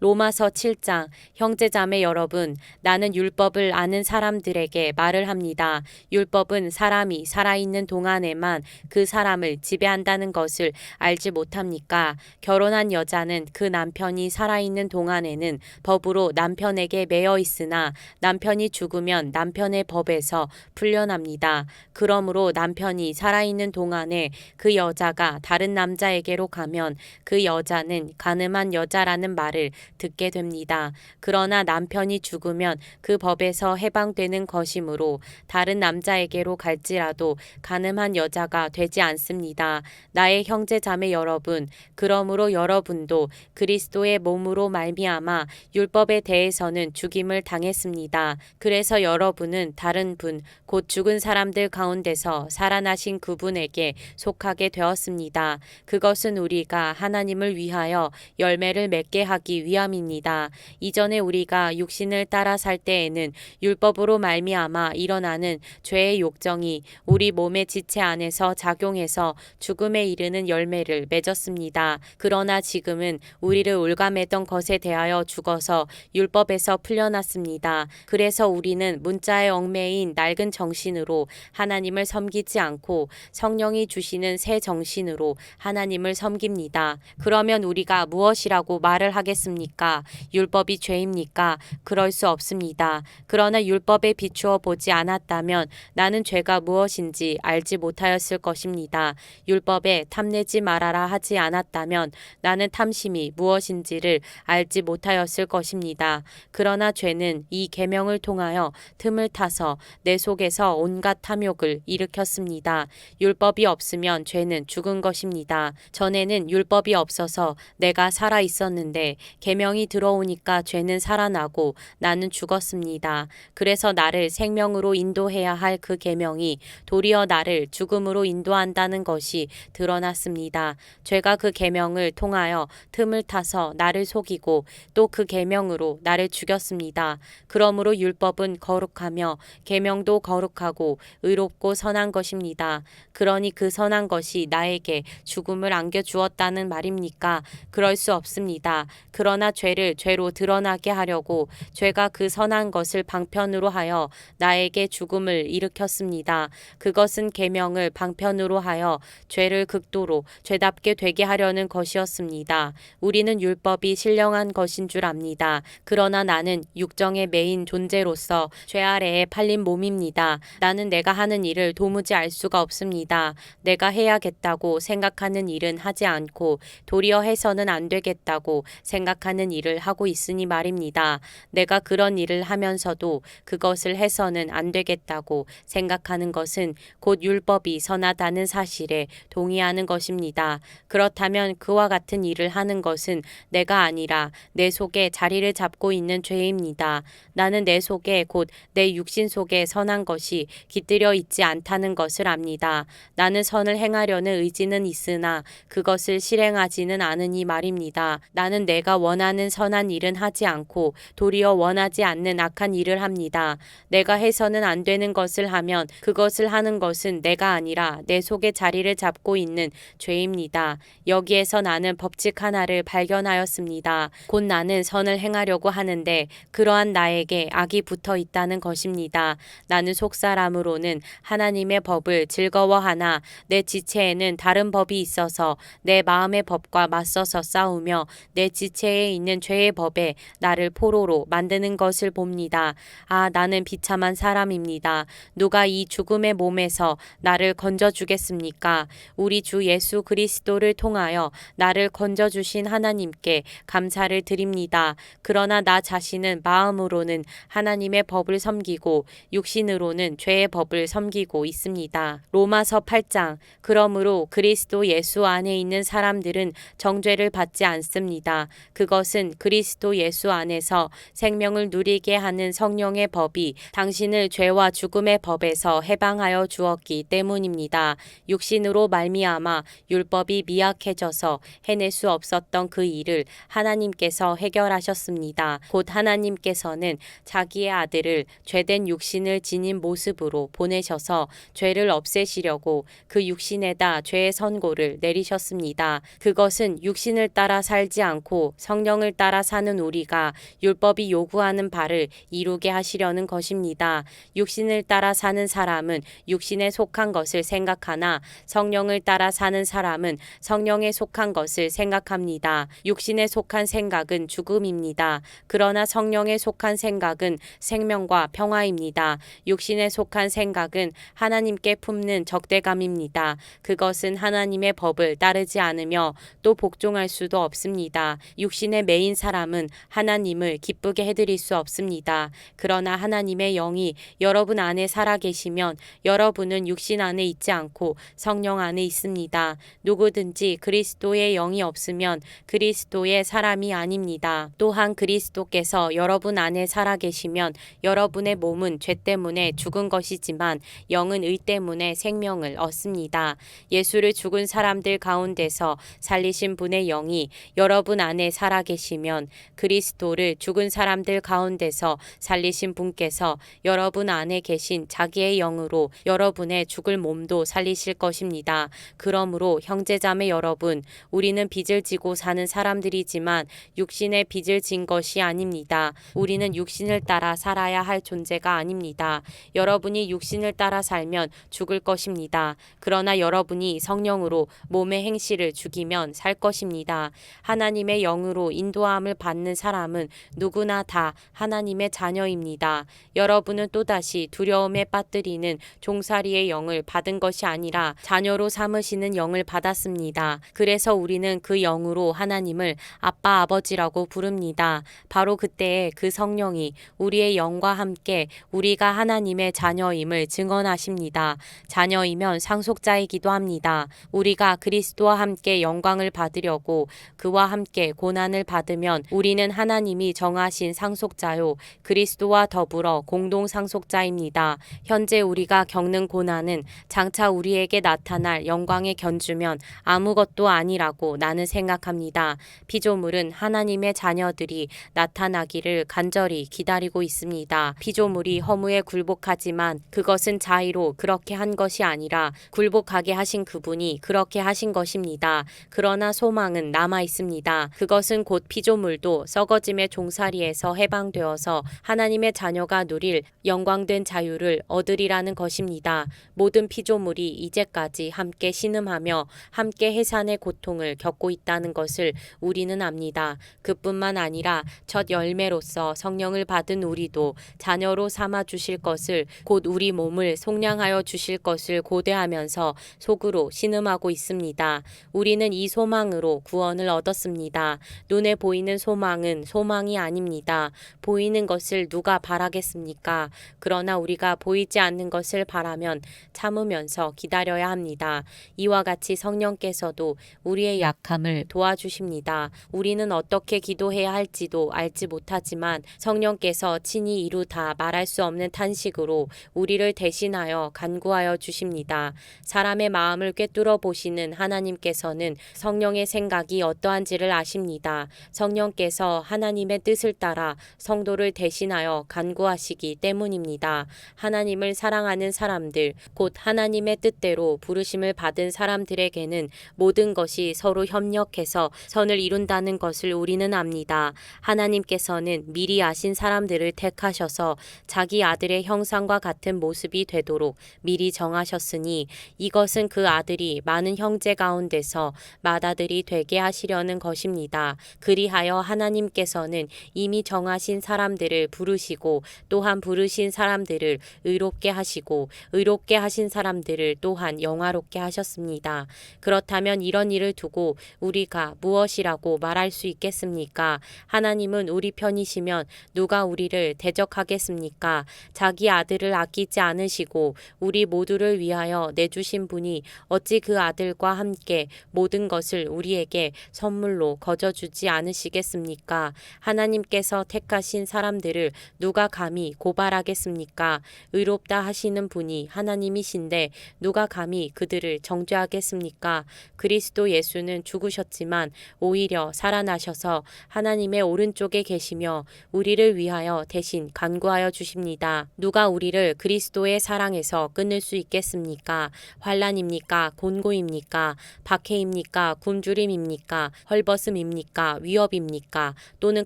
로마서 7장. 형제자매 여러분, 나는 율법을 아는 사람들에게 말을 합니다. 율법은 사람이 살아있는 동안에만 그 사람을 지배한다는 것을 알지 못합니까? 결혼한 여자는 그 남편이 살아있는 동안에는 법으로 남편에게 매여 있으나 남편이 죽으면 남편의 법에서 풀려납니다. 그러므로 남편이 살아있는 동안에 그 여자가 다른 남자에게로 가면 그 여자는 간음한 여자라는 말을 듣게 됩니다. 그러나 남편이 죽으면 그 법에서 해방되는 것이므로 다른 남자에게로 갈지라도 간음한 여자가 되지 않습니다. 나의 형제 자매 여러분, 그러므로 여러분도 그리스도의 몸으로 말미암아 율법에 대해서는 죽임을 당했습니다. 그래서 여러분은 다른 분, 곧 죽은 사람들 가운데서 살아나신 그분에게 속하게 되었습니다. 그것은 우리가 하나님을 위하여 열매를 맺게 하기 위함입니다. 이전에 우리가 육신을 따라 살 때에는 율법으로 말미암아 일어나는 죄의 욕정이 우리 몸의 지체 안에서 작용해서 죽음에 이르는 열매를 맺었습니다. 그러나 지금은 우리를 올가매던 것에 대하여 죽어서 율법에서 풀려났습니다. 그래서 우리는 문자의 얽매인 낡은 정신으로 하나님을 섬기지 않고 성령이 주시는 새 정신으로 하나님을 섬깁니다. 그러면 우리가 무엇이라고 말을 하겠습니까? 율법이 죄입니까? 그럴 수 없습니다. 그러나 율법에 비추어 보지 않았다면 나는 죄가 무엇인지 알지 못하였을 것입니다. 율법에 탐내지 말아라 하지 않았다면 나는 탐심이 무엇인지를 알지 못하였을 것입니다. 그러나 죄는 이 계명을 통하여 틈을 타서 내 속에서 온갖 탐욕을 일으켰습니다. 율법이 없으면 죄는 죽은 것입니다. 전에는 율법이 없어서 내가 살아 있었는데 계명이 들어오니까 죄는 살아나고 나는 죽었습니다. 그래서 나를 생명으로 인도해야 할 그 계명이 도리어 나를 죽음으로 인도한다는 것이 드러났습니다. 죄가 그 계명을 통하여 틈을 타서 나를 속이고 또 그 계명으로 나를 죽였습니다. 그러므로 율법은 거룩하며 계명도 거룩하고 의롭고 선한 것입니다. 그러니 그 선한 것이 나에게 죽음을 안겨주었다는 말입니까? 그럴 수 없습니다. 그러나 죄를 죄로 드러나게 하려고 죄가 그 선한 것을 방편으로 하여 나에게 죽음을 일으켰습니다. 그것은 계명을 방편으로 하여 죄를 극도로 죄답게 되게 하려는 것이었습니다. 우리는 율법이 신령한 것인 줄 압니다. 그러나 나는 육정에 매인 존재로서 죄 아래에 팔린 몸입니다. 나는 내가 하는 일을 도무지 알 수가 없습니다. 내가 해야겠다고 생각하는 일은 하지 않고 도리어 해서는 안 되겠다고 생각하는 일을 하고 있으니 말입니다. 내가 그런 일을 하면서도 그것을 해서는 안 되겠다고 생각하는 것은 곧 율법이 선하다는 사실에 동의하는 것입니다. 그렇다면 그와 같은 일을 하는 것은 내가 아니라 내 속에 자리를 잡고 있는 죄입니다. 나는 내 속에 곧 내 육신 속에 선한 것이 깃들여 있지 않다는 것을 압니다. 나는 선을 행하려는 의지는 있으나 그것을 실행하지는 않으니 말입니다. 나는 내가 원하는 선한 일은 하지 않고 도리어 원하지 않는 악한 일을 합니다. 내가 해서는 안 되는 것을 하면 그것을 하는 것은 내가 아니라 내 속에 자리를 잡고 있는 죄입니다. 여기에서 나는 법칙 하나를 발견하였습니다. 곧 나는 선을 행하려고 하는데 그러한 나에게 악이 붙어 있다는 것입니다. 나는 속사람으로는 하나님의 법을 즐거워하나 내 지체에는 다른 법이 있어서 내 마음의 법과 맞서서 싸우며 내 지체에 있는 죄의 법에 나를 포로로 만드는 것을 봅니다. 아, 나는 비참한 사람입니다. 누가 이 죽음의 몸에서 나를 건져주겠습니까? 우리 주 예수 그리스도를 통하여 나를 건져주신 하나님께 감사를 드립니다. 그러나 나 자신은 마음으로는 하나님의 법을 섬기고 육신으로는 죄의 법을 섬기고 있습니다. 로마서 8장. 그러므로 그리스도 예수 안에 있는 사람들은 정죄를 받지 않습니다. 그것은 그리스도 예수 안에서 생명을 누리게 하는 성령의 법이 당신을 죄와 죽음의 법에서 해방하여 주었기 때문입니다. 육신으로 말미암아 율법이 미약해져서 해낼 수 없었던 그 일을 하나님께서 해결하셨습니다. 곧 하나님께서는 자기의 아들을 죄된 육신을 지닌 모습으로 보내셔서 죄를 없애시려고 그 육신에다 죄의 선고를 내리셨습니다. 그것은 육신을 따라 살지 않고 성령 성령을 따라 사는 우리가 율법이 요구하는 바를 이루게 하시려는 것입니다. 육신을 따라 사는 사람은 육신에 속한 것을 생각하나 성령을 따라 사는 사람은 성령에 속한 것을 생각합니다. 육신에 속한 생각은 죽음입니다. 그러나 성령에 속한 생각은 생명과 평화입니다. 육신에 속한 생각은 하나님께 품는 적대감입니다. 그것은 하나님의 법을 따르지 않으며 또 복종할 수도 없습니다. 육신의 매인 사람은 하나님을 기쁘게 해드릴 수 없습니다. 그러나 하나님의 영이 여러분 안에 살아 계시면 여러분은 육신 안에 있지 않고 성령 안에 있습니다. 누구든지 그리스도의 영이 없으면 그리스도의 사람이 아닙니다. 또한 그리스도께서 여러분 안에 살아 계시면 여러분의 몸은 죄 때문에 죽은 것이지만 영은 의 때문에 생명을 얻습니다. 예수를 죽은 사람들 가운데서 살리신 분의 영이 여러분 안에 살아 계시면 그리스도를 죽은 사람들 가운데서 살리신 분께서 여러분 안에 계신 자기의 영으로 여러분의 죽을 몸도 살리실 것입니다. 그러므로 형제자매 여러분, 우리는 빚을 지고 사는 사람들이지만 육신의 빚을 진 것이 아닙니다. 우리는 육신을 따라 살아야 할 존재가 아닙니다. 여러분이 육신을 따라 살면 죽을 것입니다. 그러나 여러분이 성령으로 몸의 행실을 죽이면 살 것입니다. 하나님의 영으로 인도함을 받는 사람은 누구나 다 하나님의 자녀입니다. 여러분은 또다시 두려움에 빠뜨리는 종살이의 영을 받은 것이 아니라 자녀로 삼으시는 영을 받았습니다. 그래서 우리는 그 영으로 하나님을 아빠 아버지라고 부릅니다. 바로 그때에 그 성령이 우리의 영과 함께 우리가 하나님의 자녀임을 증언하십니다. 자녀이면 상속자이기도 합니다. 우리가 그리스도와 함께 영광을 받으려고 그와 함께 고난을 받으면 우리는 하나님이 정하신 상속자요 그리스도와 더불어 공동 상속자입니다. 현재 우리가 겪는 고난은 장차 우리에게 나타날 영광에 견주면 아무것도 아니라고 나는 생각합니다. 피조물은 하나님의 자녀들이 나타나기를 간절히 기다리고 있습니다. 피조물이 허무에 굴복하지만 그것은 자의로 그렇게 한 것이 아니라 굴복하게 하신 그분이 그렇게 하신 것입니다. 그러나 소망은 남아 있습니다. 그것은 곧 피조물도 썩어짐의 종살이에서 해방되어서 하나님의 자녀가 누릴 영광된 자유를 얻으리라는 것입니다. 모든 피조물이 이제까지 함께 신음하며 함께 해산의 고통을 겪고 있다는 것을 우리는 압니다. 그뿐만 아니라 첫 열매로서 성령을 받은 우리도 자녀로 삼아 주실 것을 곧 우리 몸을 속량하여 주실 것을 고대하면서 속으로 신음하고 있습니다. 우리는 이 소망으로 구원을 얻었습니다. 눈에 보이는 소망은 소망이 아닙니다. 보이는 것을 누가 바라겠습니까? 그러나 우리가 보이지 않는 것을 바라면 참으면서 기다려야 합니다. 이와 같이 성령께서도 우리의 약함을 도와주십니다. 우리는 어떻게 기도해야 할지도 알지 못하지만 성령께서 친히 이루다 말할 수 없는 탄식으로 우리를 대신하여 간구하여 주십니다. 사람의 마음을 꿰뚫어 보시는 하나님께서는 성령의 생각이 어떠한지를 아십니다. 성령께서 하나님의 뜻을 따라 성도를 대신하여 간구하시기 때문입니다. 하나님을 사랑하는 사람들, 곧 하나님의 뜻대로 부르심을 받은 사람들에게는 모든 것이 서로 협력해서 선을 이룬다는 것을 우리는 압니다. 하나님께서는 미리 아신 사람들을 택하셔서 자기 아들의 형상과 같은 모습이 되도록 미리 정하셨으니 이것은 그 아들이 많은 형제 가운데서 맏아들이 되게 하시려는 것입니다. 그리하여 하나님께서는 이미 정하신 사람들을 부르시고 또한 부르신 사람들을 의롭게 하시고 의롭게 하신 사람들을 또한 영화롭게 하셨습니다. 그렇다면 이런 일을 두고 우리가 무엇이라고 말할 수 있겠습니까? 하나님은 우리 편이시면 누가 우리를 대적하겠습니까? 자기 아들을 아끼지 않으시고 우리 모두를 위하여 내주신 분이 어찌 그 아들과 함께 모든 것을 우리에게 선물로 거저주지 않으시겠습니까? 하나님께서 택하신 사람들을 누가 감히 고발하겠습니까? 의롭다 하시는 분이 하나님이신데 누가 감히 그들을 정죄하겠습니까? 그리스도 예수는 죽으셨지만 오히려 살아나셔서 하나님의 오른쪽에 계시며 우리를 위하여 대신 간구하여 주십니다. 누가 우리를 그리스도의 사랑에서 끊을 수 있겠습니까? 환난입니까? 곤고입니까? 박해입니까? 굶주림입니까? 헐벗음입니까? 위협입니까? 위협입니까? 또는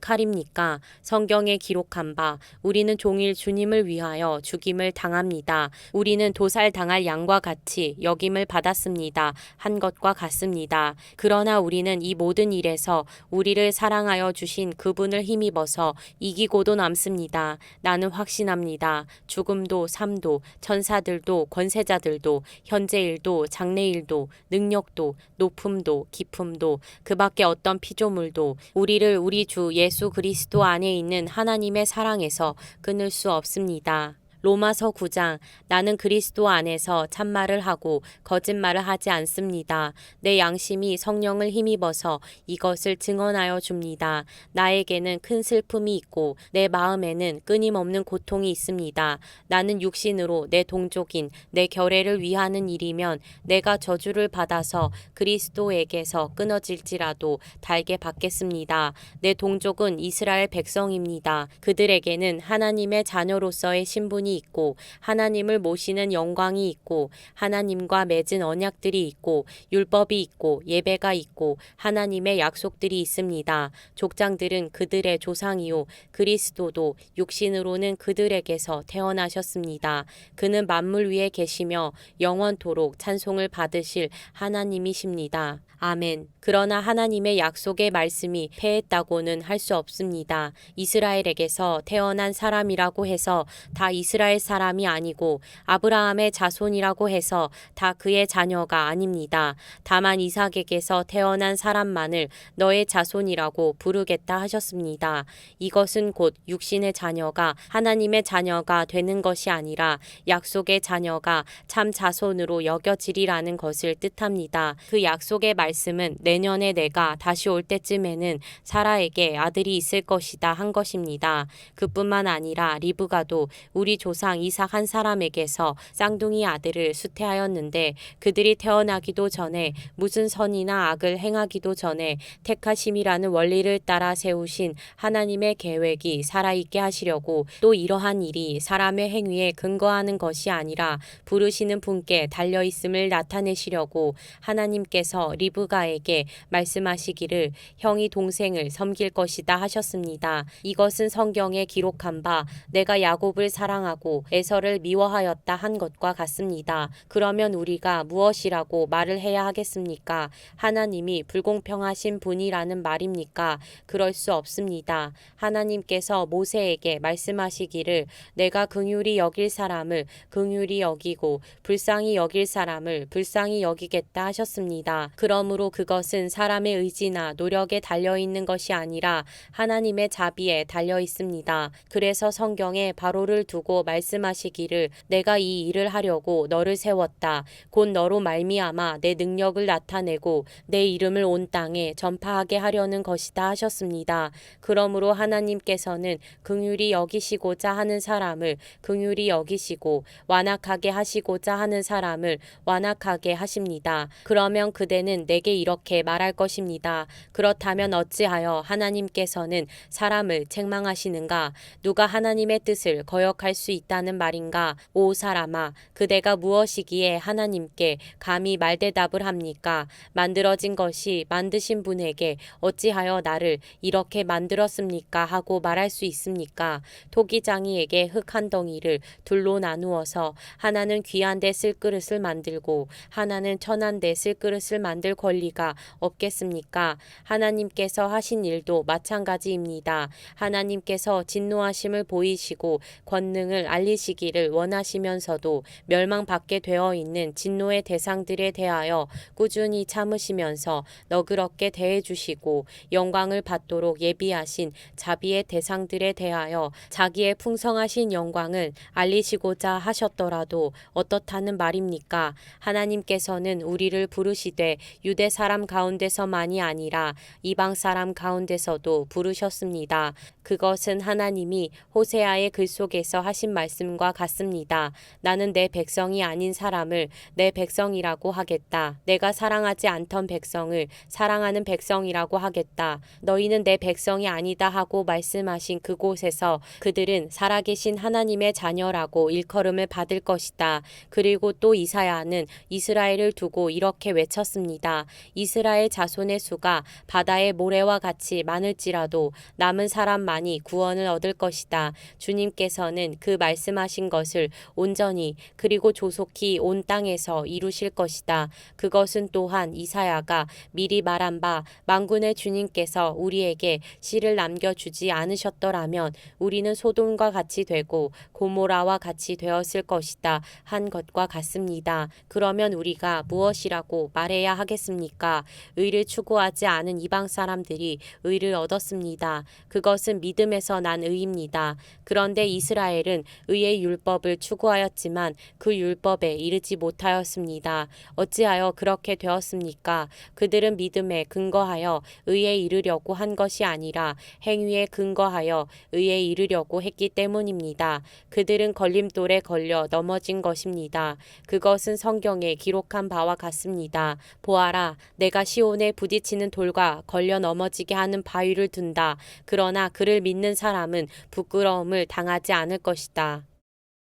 칼입니까? 성경에 기록한 바 우리는 종일 주님을 위하여 죽임을 당합니다. 우리는 도살당할 양과 같이 여김을 받았습니다. 한 것과 같습니다. 그러나 우리는 이 모든 일에서 우리를 사랑하여 주신 그분을 힘입어서 이기고도 남습니다. 나는 확신합니다. 죽음도 삶도 천사들도 권세자들도 현재일도 장래일도 능력도 높음도 깊음도 그 밖에 어떤 피조물도 우리를 우리 주 예수 그리스도 안에 있는 하나님의 사랑에서 끊을 수 없습니다. 로마서 9장 나는 그리스도 안에서 참말을 하고 거짓말을 하지 않습니다. 내 양심이 성령을 힘입어서 이것을 증언하여 줍니다. 나에게는 큰 슬픔이 있고 내 마음에는 끊임없는 고통이 있습니다. 나는 육신으로 내 동족인 내 결애를 위하는 일이면 내가 저주를 받아서 그리스도에게서 끊어질지라도 달게 받겠습니다. 내 동족은 이스라엘 백성입니다. 그들에게는 하나님의 자녀로서의 신분이 있고 하나님을 모시는 영광이 있고 하나님과 맺은 언약들이 있고 율법이 있고 예배가 있고 하나님의 약속들이 있습니다. 족장들은 그들의 조상이요 그리스도도 육신으로는 그들에게서 태어나셨습니다. 그는 만물 위에 계시며 영원토록 찬송을 받으실 하나님이십니다. 아멘. 그러나 하나님의 약속의 말씀이 패했다고는 할 수 없습니다. 이스라엘에게서 태어난 사람이라고 해서 다 이스라엘 사람이 아니고 아브라함의 자손이라고 해서 다 그의 자녀가 아닙니다. 다만 이삭에게서 태어난 사람만을 너의 자손이라고 부르겠다 하셨습니다. 이것은 곧 육신의 자녀가 하나님의 자녀가 되는 것이 아니라 약속의 자녀가 참 자손으로 여겨지리라는 것을 뜻합니다. 그 약속의 말씀은 내년에 내가 다시 올 때쯤에는 사라에게 아들이 있을 것이다 한 것입니다. 그뿐만 아니라 리브가도 우리 조상 이삭 한 사람에게서 쌍둥이 아들을 수태하였는데 그들이 태어나기도 전에 무슨 선이나 악을 행하기도 전에 택하심이라는 원리를 따라 세우신 하나님의 계획이 살아있게 하시려고 또 이러한 일이 사람의 행위에 근거하는 것이 아니라 부르시는 분께 달려있음을 나타내시려고 하나님께서 리브가에게 말씀하시기를 형이 동생을 섬길 것이다 하셨습니다. 이것은 성경에 기록한 바 내가 야곱을 사랑하고 에서를 미워하였다 한 것과 같습니다. 그러면 우리가 무엇이라고 말을 해야 하겠습니까? 하나님이 불공평하신 분이라는 말입니까? 그럴 수 없습니다. 하나님께서 모세에게 말씀하시기를 내가 긍휼히 여길 사람을 긍휼히 여기고 불쌍히 여길 사람을 불쌍히 여기겠다 하셨습니다. 그러므로 그것은 사람의 의지나 노력에 달려있는 것이 아니라 하나님의 자비에 달려있습니다. 그래서 성경에 바로를 두고 말씀하시기를 내가 이 일을 하려고 너를 세웠다. 곧 너로 말미암아 내 능력을 나타내고 내 이름을 온 땅에 전파하게 하려는 것이다 하셨습니다. 그러므로 하나님께서는 긍휼히 여기시고자 하는 사람을 긍휼히 여기시고 완악하게 하시고자 하는 사람을 완악하게 하십니다. 그러면 그대는 내게 이렇게 말할 것입니다. 그렇다면 어찌하여 하나님께서는 사람을 책망하시는가? 누가 하나님의 뜻을 거역할 수 있다는 말인가? 오 사람아, 그대가 무엇이기에 하나님께 감히 말대답을 합니까? 만들어진 것이 만드신 분에게 어찌하여 나를 이렇게 만들었습니까? 하고 말할 수 있습니까? 토기장이에게 흙 한 덩이를 둘로 나누어서 하나는 귀한 데 쓸 그릇을 만들고 하나는 천한 데 쓸 그릇을 만들 권리가 없겠습니까? 하나님께서 하신 일도 마찬가지입니다. 하나님께서 진노하심을 보이시고 권능을 알리시기를 원하시면서도 멸망받게 되어 있는 진노의 대상들에 대하여 꾸준히 참으시면서 너그럽게 대해주시고 영광을 받도록 예비하신 자비의 대상들에 대하여 자기의 풍성하신 영광을 알리시고자 하셨더라도 어떻다는 말입니까? 하나님께서는 우리를 부르시되 유대 사람 가운데서만이 아니라 이방 사람 가운데서도 부르셨습니다. 그것은 하나님이 호세아의 글 속에서 하신 하신 말씀과 같습니다. 나는 내 백성이 아닌 사람을 내 백성이라고 하겠다. 내가 사랑하지 않던 백성을 사랑하는 백성이라고 하겠다. 너희는 내 백성이 아니다 하고 말씀하신 그곳에서 그들은 살아계신 하나님의 자녀라고 일컬음을 받을 것이다. 그리고 또 이사야는 이스라엘을 두고 이렇게 외쳤습니다. 이스라엘 자손의 수가 바다의 모래와 같이 많을지라도 남은 사람만이 구원을 얻을 것이다. 주님께서는 그 말씀하신 것을 온전히 그리고 조속히 온 땅에서 이루실 것이다. 그것은 또한 이사야가 미리 말한 바 만군의 주님께서 우리에게 씨를 남겨주지 않으셨더라면 우리는 소돔과 같이 되고 고모라와 같이 되었을 것이다 한 것과 같습니다. 그러면 우리가 무엇이라고 말해야 하겠습니까? 의를 추구하지 않은 이방 사람들이 의를 얻었습니다. 그것은 믿음에서 난 의입니다. 그런데 이스라엘은 의의 율법을 추구하였지만 그 율법에 이르지 못하였습니다. 어찌하여 그렇게 되었습니까? 그들은 믿음에 근거하여 의에 이르려고 한 것이 아니라 행위에 근거하여 의에 이르려고 했기 때문입니다. 그들은 걸림돌에 걸려 넘어진 것입니다. 그것은 성경에 기록한 바와 같습니다. 보아라, 내가 시온에 부딪히는 돌과 걸려 넘어지게 하는 바위를 둔다. 그러나 그를 믿는 사람은 부끄러움을 당하지 않을 것이다.